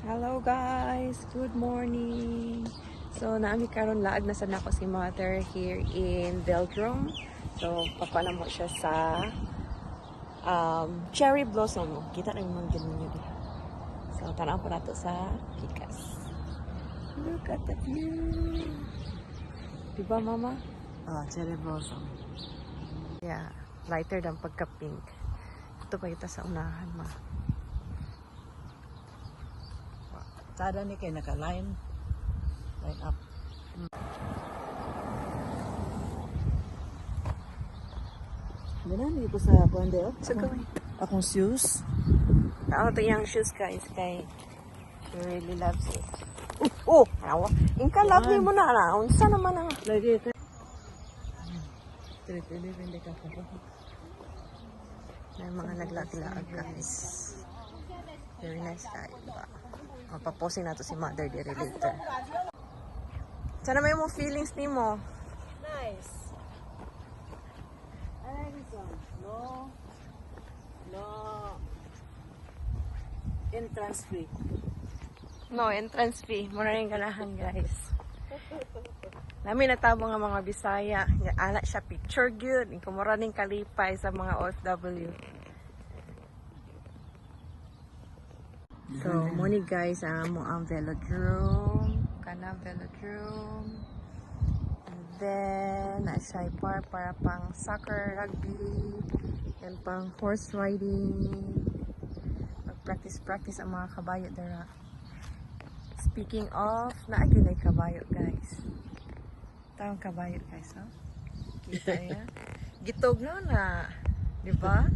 Hello guys, good morning. So naami karon laag na sad nako si mother here in Velodrome. So papana mo siya sa cherry blossom. Kita na yung mga ganun yun. So tanaw po nato sa Kikas. Look at the view. Diba mama? Cherry blossom. Yeah, lighter than pagka-pink. Ito pa kita sa unahan ma. Sada ni kay naka-line up. Ganun ko sa kuwende oh. So go. Akong shoes. Tao to yung shoes guys kay she really loves it. Oh! Awa. Inka love ni mo na na. Unsa naman ang Lagi ka. Tili hindi ka pa. may mga naglag-laag guys. Very nice guy. Diba? Paposin na to si mother dire later. Sana may mo feelings ni mo. Nice. I like this one. No entrance fee. No, entrance fee. Muna rin ganahan guys. Namin natabo nga mga Bisaya. Ana siya picture good. Kumura ning kalipay sa mga OFW. So, muni guys, ang Velodrome. Kana Velodrome. And then, nasa park para pang soccer, rugby, and pang horse riding. Mag-practice ang mga kabayo dara. Speaking of, naagin ay kabayo guys. Tawang kabayo guys, no? Kita niya. Gitog no na. Diba?